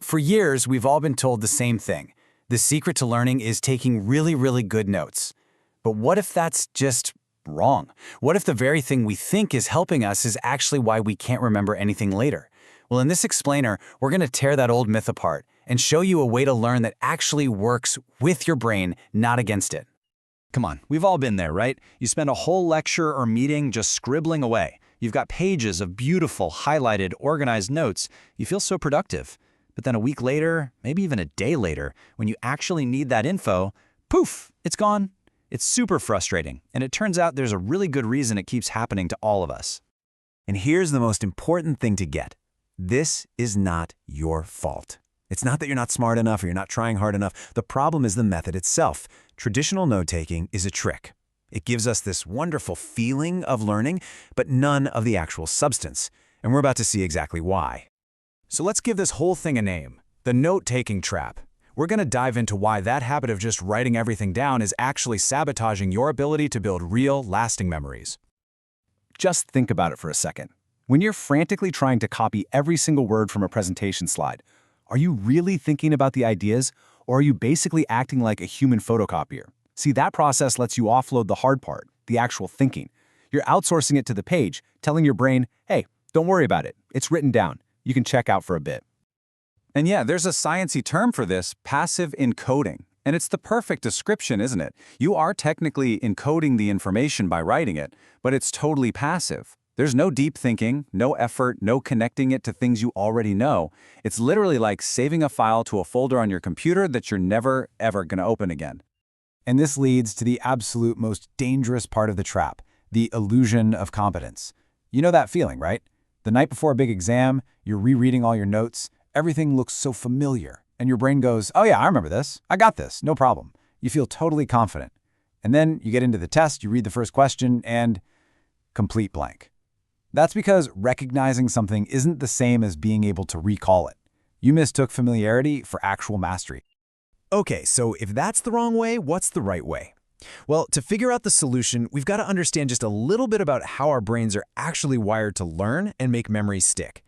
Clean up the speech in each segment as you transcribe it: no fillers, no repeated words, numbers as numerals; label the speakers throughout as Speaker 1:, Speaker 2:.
Speaker 1: For years, we've all been told the same thing. The secret to learning is taking really, really good notes. But what if that's just wrong? What if the very thing we think is helping us is actually why we can't remember anything later? Well, in this explainer, we're going to tear that old myth apart and show you a way to learn that actually works with your brain, not against it.
Speaker 2: Come on, we've all been there, right? You spend a whole lecture or meeting just scribbling away. You've got pages of beautiful, highlighted, organized notes. You feel so productive. But then a week later, maybe even a day later, when you actually need that info, poof, it's gone. It's super frustrating, and it turns out there's a really good reason it keeps happening to all of us.
Speaker 3: And here's the most important thing to get. This is not your fault. It's not that you're not smart enough or you're not trying hard enough. The problem is the method itself. Traditional note-taking is a trick. It gives us this wonderful feeling of learning, but none of the actual substance. And we're about to see exactly why.
Speaker 1: So let's give this whole thing a name, the note-taking trap. We're going to dive into why that habit of just writing everything down is actually sabotaging your ability to build real, lasting memories.
Speaker 4: Just think about it for a second. When you're frantically trying to copy every single word from a presentation slide, are you really thinking about the ideas, or are you basically acting like a human photocopier? See, that process lets you offload the hard part, the actual thinking. You're outsourcing it to the page, telling your brain, hey, don't worry about it. It's written down. You can check out for a bit.
Speaker 5: And yeah, there's a sciencey term for this, passive encoding. And it's the perfect description, isn't it? You are technically encoding the information by writing it, but it's totally passive. There's no deep thinking, no effort, no connecting it to things you already know. It's literally like saving a file to a folder on your computer that you're never, ever going to open again.
Speaker 4: And this leads to the absolute most dangerous part of the trap, the illusion of competence. You know that feeling, right? The night before a big exam, you're rereading all your notes, everything looks so familiar, and your brain goes, oh yeah, I remember this. I got this, no problem. You feel totally confident. And then you get into the test, you read the first question, and complete blank. That's because recognizing something isn't the same as being able to recall it. You mistook familiarity for actual mastery.
Speaker 3: Okay, so if that's the wrong way, what's the right way? Well, to figure out the solution, we've got to understand just a little bit about how our brains are actually wired to learn and make memories stick.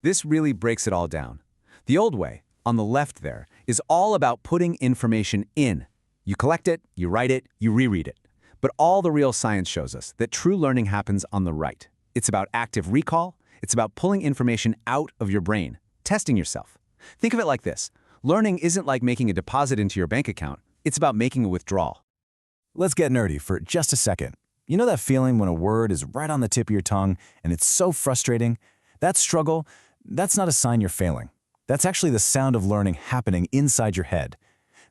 Speaker 4: This really breaks it all down. The old way, on the left there, is all about putting information in. You collect it, you write it, you reread it. But all the real science shows us that true learning happens on the right. It's about active recall. It's about pulling information out of your brain, testing yourself. Think of it like this. Learning isn't like making a deposit into your bank account. It's about making a withdrawal.
Speaker 3: Let's get nerdy for just a second. You know that feeling when a word is right on the tip of your tongue and it's so frustrating? That struggle, that's not a sign you're failing. That's actually the sound of learning happening inside your head.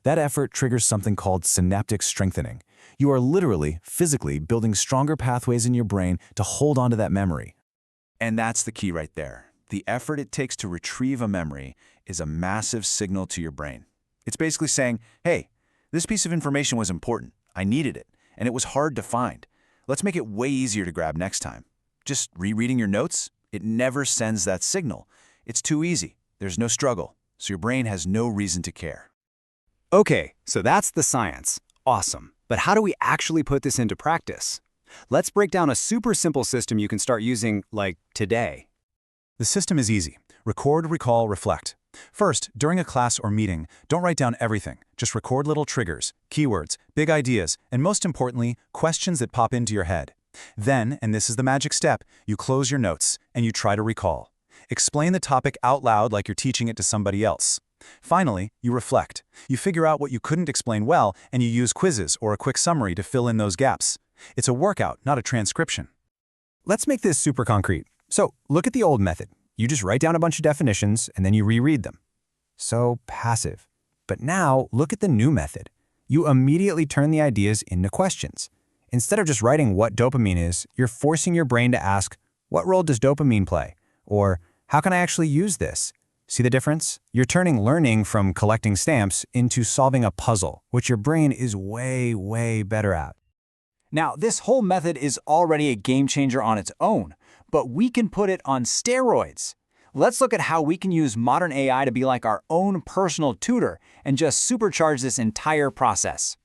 Speaker 3: That effort triggers something called synaptic strengthening. You are literally, physically building stronger pathways in your brain to hold onto that memory.
Speaker 2: And that's the key right there. The effort it takes to retrieve a memory is a massive signal to your brain. It's basically saying, hey, this piece of information was important. I needed it, and it was hard to find. Let's make it way easier to grab next time. Just rereading your notes, it never sends that signal. It's too easy. There's no struggle, so your brain has no reason to care.
Speaker 4: Okay, so that's the science. Awesome. But how do we actually put this into practice? Let's break down a super simple system you can start using, like, today.
Speaker 3: The system is easy. Record, recall, reflect. First, during a class or meeting, don't write down everything. Just record little triggers, keywords, big ideas, and most importantly, questions that pop into your head. Then, and this is the magic step, you close your notes and you try to recall. Explain the topic out loud like you're teaching it to somebody else. Finally, you reflect. You figure out what you couldn't explain well, and you use quizzes or a quick summary to fill in those gaps. It's a workout, not a transcription.
Speaker 4: Let's make this super concrete. So, look at the old method. You just write down a bunch of definitions, and then you reread them. So passive. But now, look at the new method. You immediately turn the ideas into questions. Instead of just writing what dopamine is, you're forcing your brain to ask, what role does dopamine play? Or, how can I actually use this? See the difference? You're turning learning from collecting stamps into solving a puzzle, which your brain is way, way better at.
Speaker 1: Now, this whole method is already a game changer on its own, but we can put it on steroids. Let's look at how we can use modern AI to be like our own personal tutor and just supercharge this entire process.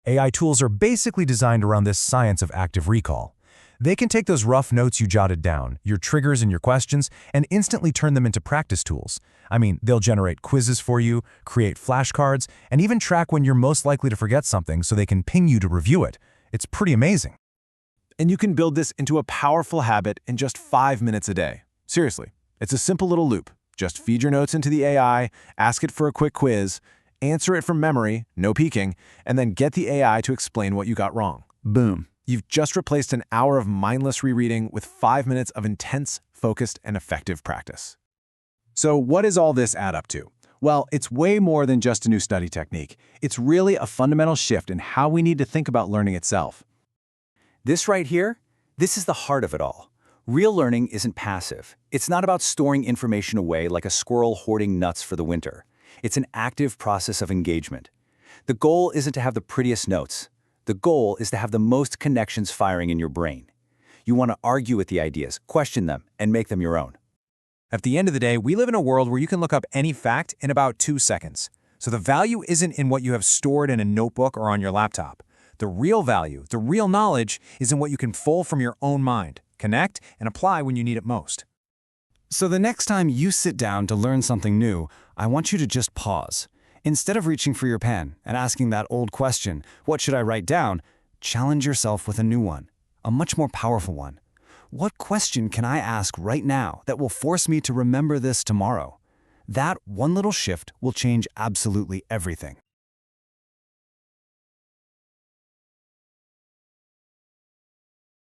Speaker 3: AI tools are basically designed around this science of active recall. They can take those rough notes you jotted down, your triggers and your questions, and instantly turn them into practice tools. I mean, they'll generate quizzes for you, create flashcards, and even track when you're most likely to forget something so they can ping you to review it. It's pretty amazing.
Speaker 2: And you can build this into a powerful habit in just 5 minutes a day. Seriously, it's a simple little loop. Just feed your notes into the AI, ask it for a quick quiz, answer it from memory, no peeking, and then get the AI to explain what you got wrong. Boom. You've just replaced an hour of mindless rereading with 5 minutes of intense, focused, and effective practice.
Speaker 5: So what does all this add up to? Well, it's way more than just a new study technique. It's really a fundamental shift in how we need to think about learning itself. This right here, this is the heart of it all. Real learning isn't passive. It's not about storing information away like a squirrel hoarding nuts for the winter. It's an active process of engagement. The goal isn't to have the prettiest notes. The goal is to have the most connections firing in your brain. You want to argue with the ideas, question them, and make them your own.
Speaker 3: At the end of the day, we live in a world where you can look up any fact in about 2 seconds. So the value isn't in what you have stored in a notebook or on your laptop. The real value, the real knowledge, is in what you can pull from your own mind, connect, and apply when you need it most.
Speaker 4: So the next time you sit down to learn something new, I want you to just pause. Instead of reaching for your pen and asking that old question, what should I write down? Challenge yourself with a new one, a much more powerful one. What question can I ask right now that will force me to remember this tomorrow? That one little shift will change absolutely everything.